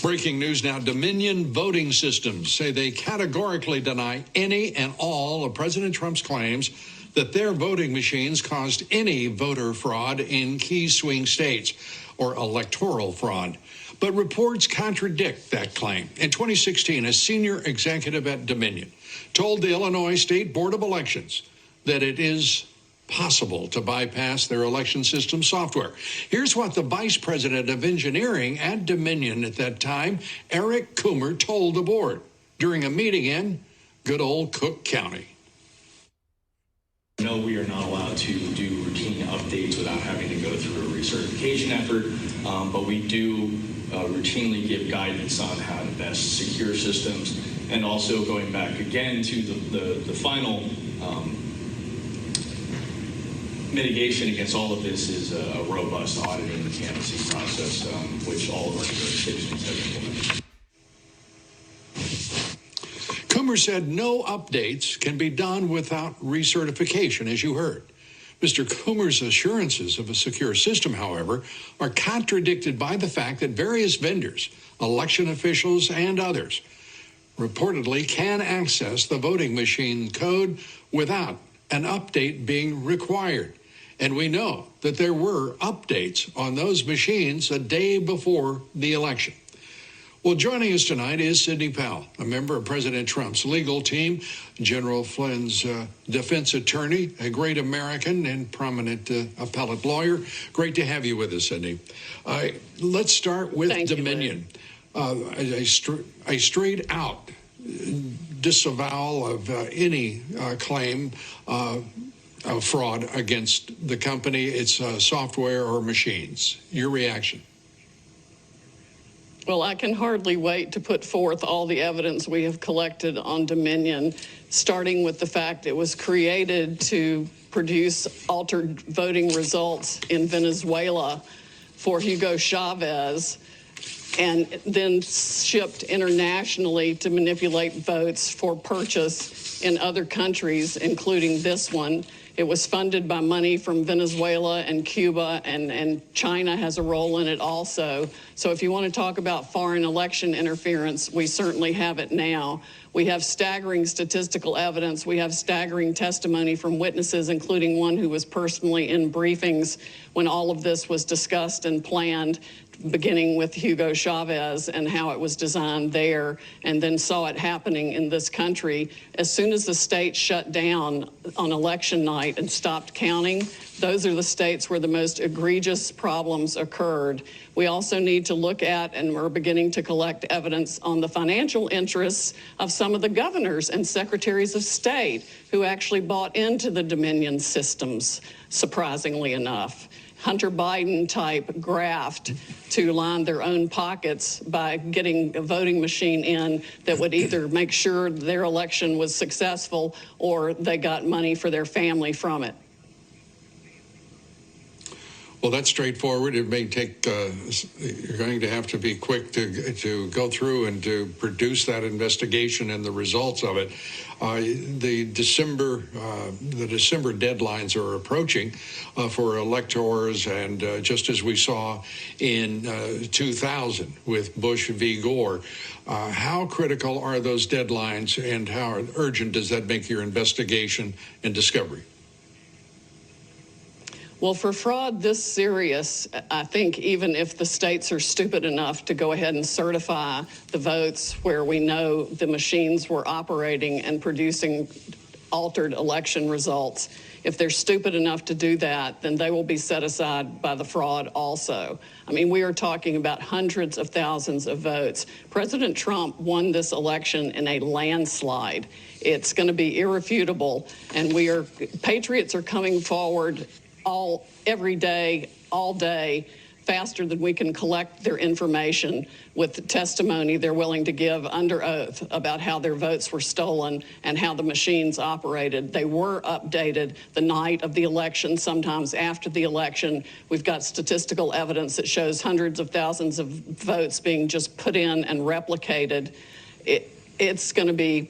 Breaking news now. Dominion Voting Systems say they categorically deny any and all of President Trump's claims that their voting machines caused any voter fraud in key swing states or electoral fraud. But reports contradict that claim. In 2016, a senior executive at Dominion told the Illinois State Board of Elections that it is possible to bypass their election system software. Here's what the vice president of engineering at Dominion at that time, Eric Coomer, told the board during a meeting in good old Cook County. No, we are not allowed to do routine updates without having to go through a recertification effort, but we do routinely give guidance on how to best secure systems, and also going back again to the final mitigation against all of this is a robust auditing and canvassing process, which all of our jurisdictions have implemented. Coomer said no updates can be done without recertification, as you heard. Mr. Coomer's assurances of a secure system, however, are contradicted by the fact that various vendors, election officials, and others reportedly can access the voting machine code without an update being required. And we know that there were updates on those machines a day before the election. Well, joining us tonight is Sidney Powell, a member of President Trump's legal team, General Flynn's defense attorney, a great American and prominent appellate lawyer. Great to have you with us, Sidney. Let's start with Dominion. A straight out disavowal of any claim of fraud against the company, its software or machines. Your reaction? Well, I can hardly wait to put forth all the evidence we have collected on Dominion, starting with the fact it was created to produce altered voting results in Venezuela for Hugo Chavez, and then shipped internationally to manipulate votes for purchase in other countries, including this one. It was funded by money from Venezuela and Cuba, and China has a role in it also. So if you want to talk about foreign election interference, we certainly have it now. We have staggering statistical evidence. We have staggering testimony from witnesses, including one who was personally in briefings when all of this was discussed and planned, beginning with Hugo Chavez and how it was designed there, and then saw it happening in this country. As soon as the state shut down on election night and stopped counting, those are the states where the most egregious problems occurred. We also need to look at, and we're beginning to collect evidence on the financial interests of some of the governors and secretaries of state who actually bought into the Dominion systems, surprisingly enough. Hunter Biden type graft to line their own pockets by getting a voting machine in that would either make sure their election was successful or they got money for their family from it. Well, that's straightforward. It may take, you're going to have to be quick to go through and to produce that investigation and the results of it. The December deadlines are approaching for electors, and just as we saw in 2000 with Bush v. Gore, how critical are those deadlines, and how urgent does that make your investigation and discovery? Well, for fraud this serious, I think even if the states are stupid enough to go ahead and certify the votes where we know the machines were operating and producing altered election results, if they're stupid enough to do that, then they will be set aside by the fraud also. I mean, we are talking about hundreds of thousands of votes. President Trump won this election in a landslide. It's going to be irrefutable, and patriots are coming forward every day, all day, faster than we can collect their information with the testimony they're willing to give under oath about how their votes were stolen and how the machines operated. They were updated the night of the election, sometimes after the election. We've got statistical evidence that shows hundreds of thousands of votes being just put in and replicated. It's going to be,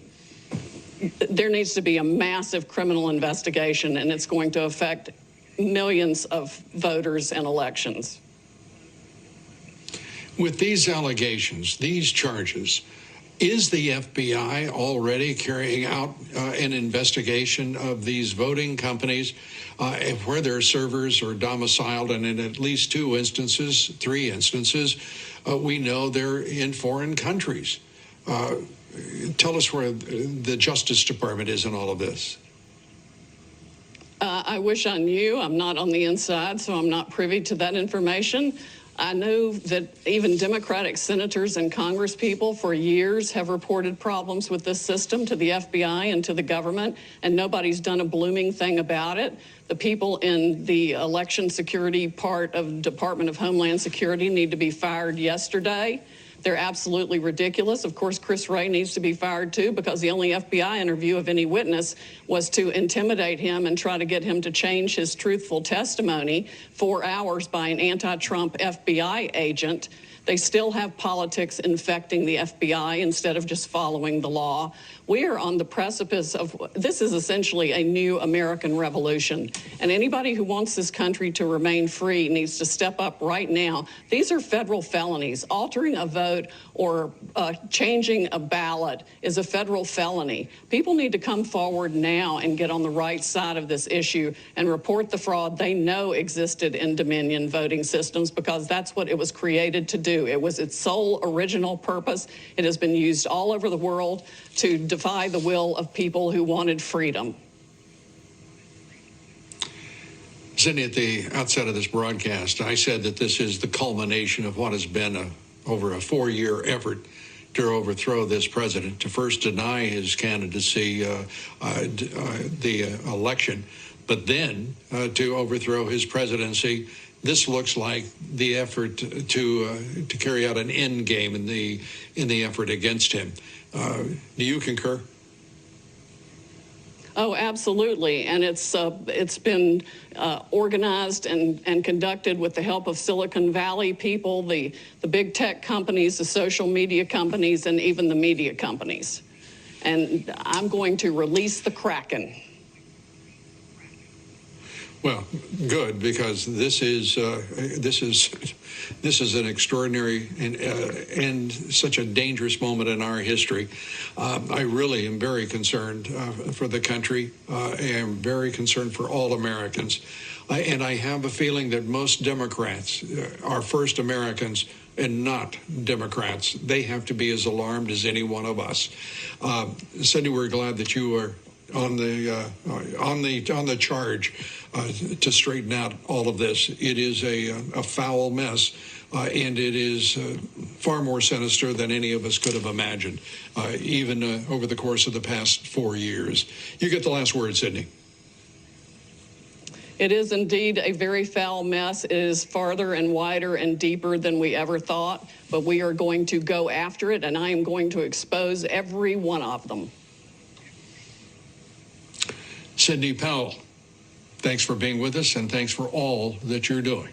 there needs to be a massive criminal investigation, and it's going to affect millions of voters and elections. With these allegations, these charges, is the FBI already carrying out an investigation of these voting companies where their servers are domiciled? And in at least three instances, we know they're in foreign countries. Tell us where the Justice Department is in all of this. I wish I knew. I'm not on the inside, so I'm not privy to that information. I know that even Democratic senators and congresspeople for years have reported problems with this system to the FBI and to the government, and nobody's done a blooming thing about it. The people in the election security part of Department of Homeland Security need to be fired yesterday. They're absolutely ridiculous. Of course, Chris Wray needs to be fired too, because the only FBI interview of any witness was to intimidate him and try to get him to change his truthful testimony 4 hours by an anti-Trump FBI agent. They still have politics infecting the FBI instead of just following the law. We are on the precipice of, this is essentially a new American revolution. And anybody who wants this country to remain free needs to step up right now. These are federal felonies. Altering a vote or changing a ballot is a federal felony. People need to come forward now and get on the right side of this issue and report the fraud they know existed in Dominion voting systems, because that's what it was created to do. It was its sole original purpose. It has been used all over the world to defy the will of people who wanted freedom. Sidney, at the outset of this broadcast, I said that this is the culmination of what has been over a 4-year effort to overthrow this president, to first deny his candidacy, the election, but then to overthrow his presidency. This looks like the effort to carry out an end game in the effort against him. Do you concur? Oh, absolutely. And it's been organized and conducted with the help of Silicon Valley people, the big tech companies, the social media companies, and even the media companies. And I'm going to release the Kraken. Well, good, because this is an extraordinary and such a dangerous moment in our history. I really am very concerned for the country. I am very concerned for all Americans. And I have a feeling that most Democrats are first Americans and not Democrats. They have to be as alarmed as any one of us. Sidney, we're glad that you are on the charge to straighten out all of this. It is a foul mess, and it is far more sinister than any of us could have imagined, even over the course of the past 4 years. You get the last word, Sidney. It is indeed a very foul mess. It is farther and wider and deeper than we ever thought, but we are going to go after it, and I am going to expose every one of them. Sidney Powell, thanks for being with us, and thanks for all that you're doing.